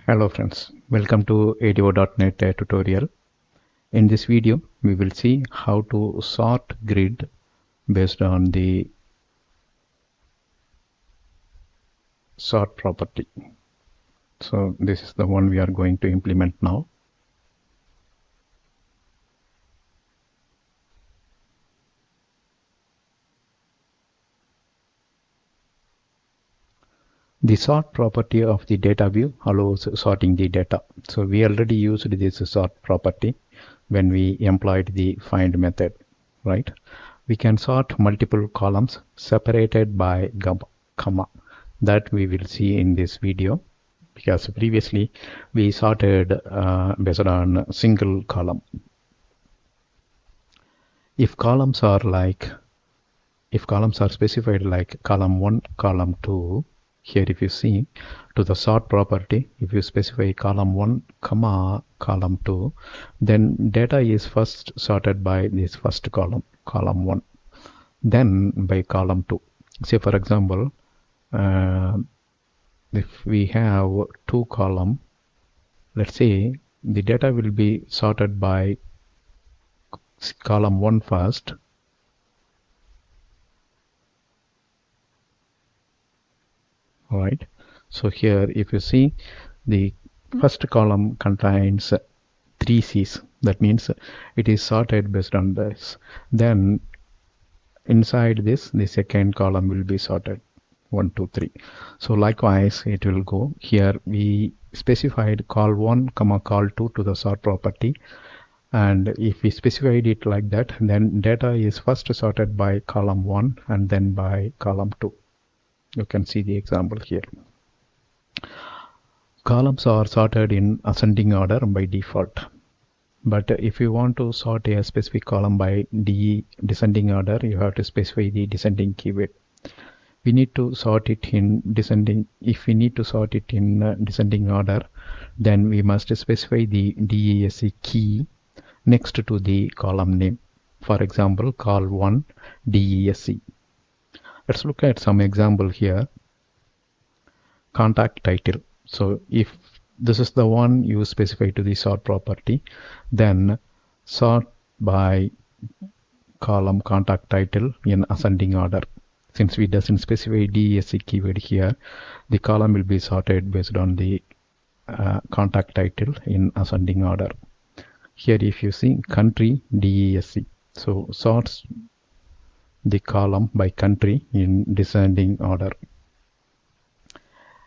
Hello friends, welcome to ADO.NET tutorial. In this video, we will see how to sort grid based on the sort property. So this is the one we are going to implement now. The sort property of the data view allows sorting the data. So we already used this sort property when we employed the find method, right? We can sort multiple columns separated by comma. That we will see in this video, because previously we sorted based on a single column. If columns are specified like column 1, column 2, here if you see to the sort property, if you specify column 1 comma column 2, then data is first sorted by this first column 1, then by column 2. Say for example, if we have two column, let's say the data will be sorted by column 1 first, right? So here if you see, the first column contains 3 C's. That means it is sorted based on this. Then inside this, the second column will be sorted 1, 2, 3. So likewise it will go. Here we specified call 1 comma call 2 to the sort property, and if we specified it like that, then data is first sorted by column 1 and then by column 2. You can see the example here. Columns are sorted in ascending order by default, but if you want to sort a specific column by descending order, you have to specify the descending keyword. We need to sort it in descending. If we need to sort it in descending order, then we must specify the DESC key next to the column name. For example, call 1 DESC. Let's look at some example here. Contact title. So if this is the one you specify to the sort property, then sort by column contact title in ascending order. Since we doesn't specify DESC keyword here, the column will be sorted based on the contact title in ascending order. Here if you see country DESC, so sorts the column by country in descending order.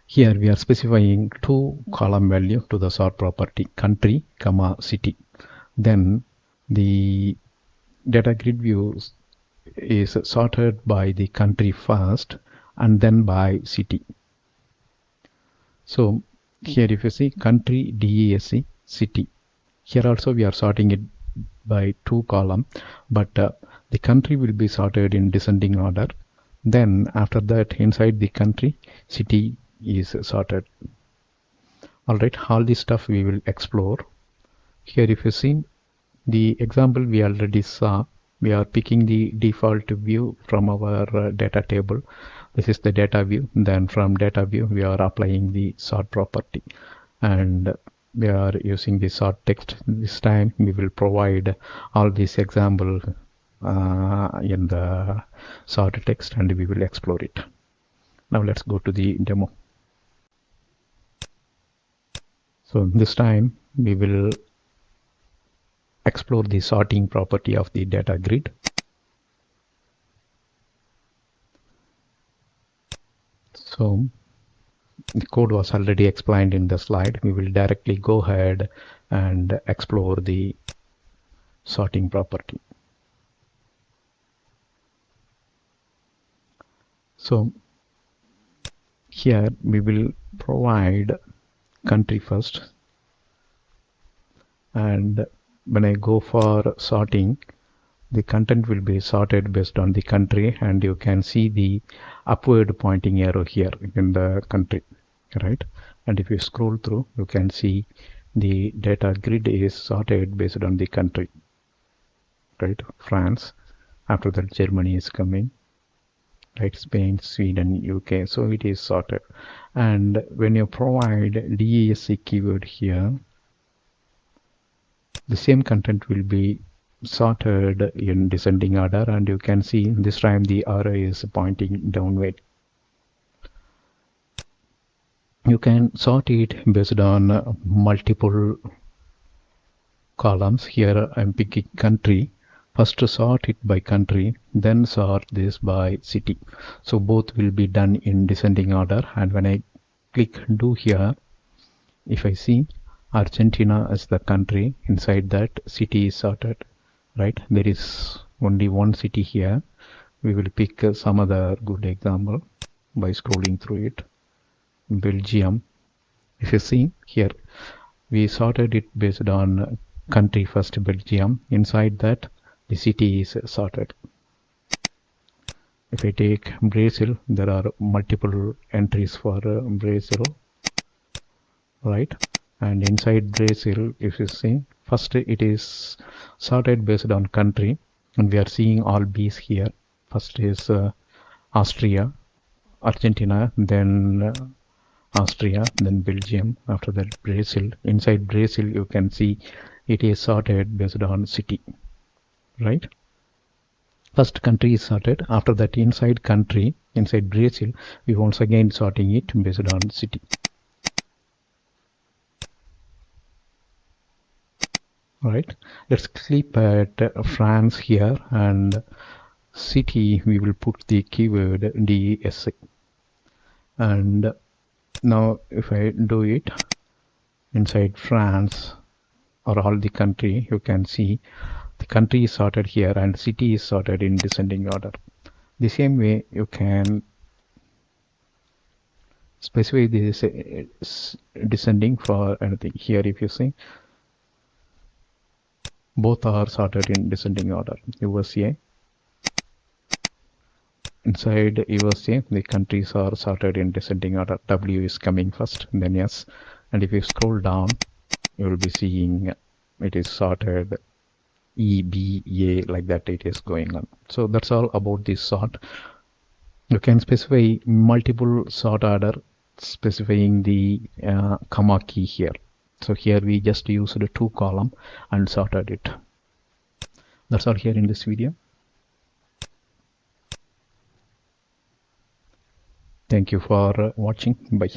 Here we are specifying two column value to the sort property, country comma city. Then the data grid view is sorted by the country first and then by city. So here if you see country DESC city, here also we are sorting it by two column, but the country will be sorted in descending order. Then after that, inside the country, city is sorted. Alright, all this stuff we will explore. Here if you see the example we already saw, we are picking the default view from our data table. This is the data view. Then from data view we are applying the sort property, and we are using the sort text. This time we will provide all these example in the sort text, and we will explore it. Now let's go to the demo. So this time we will explore the sorting property of the data grid. So the code was already explained in the slide. We will directly go ahead and explore the sorting property. So here we will provide country first, and when I go for sorting, the content will be sorted based on the country, and you can see the upward pointing arrow here in the country, right? And if you scroll through, you can see the data grid is sorted based on the country, right? France, after that Germany is coming, right? Spain, Sweden, UK. So it is sorted. And when you provide DASC keyword here, the same content will be sorted in descending order, and you can see this time the arrow is pointing downward. You can sort it based on multiple columns. Here I'm picking country. First sort it by country, then sort this by city. So both will be done in descending order, and when I click do here, if I see Argentina as the country, inside that city is sorted, right? There is only one city here. We will pick some other good example by scrolling through it. Belgium. If you see here, we sorted it based on country first, Belgium. Inside that the city is sorted. If I take Brazil, there are multiple entries for Brazil, right? And inside Brazil, if you see, first it is sorted based on country, and we are seeing all B's here. First is Austria, Argentina, then Austria, then Belgium, after that Brazil. Inside Brazil, you can see it is sorted based on city, right? First country is sorted. After that, inside country, inside Brazil, we once again sorting it based on city. Right. Let's click at France here, and city we will put the keyword DSC. And now if I do it inside France or all the country, you can see the country is sorted here and city is sorted in descending order. The same way you can specify this descending for anything. Here if you see, both are sorted in descending order. USA, inside USA the countries are sorted in descending order. W is coming first, then S, and if you scroll down you will be seeing it is sorted E, B, A, like that it is going on. So that's all about this sort. You can specify multiple sort order, specifying the comma key here. So here we just used 2 column and sorted it. That's all here in this video. Thank you for watching. Bye.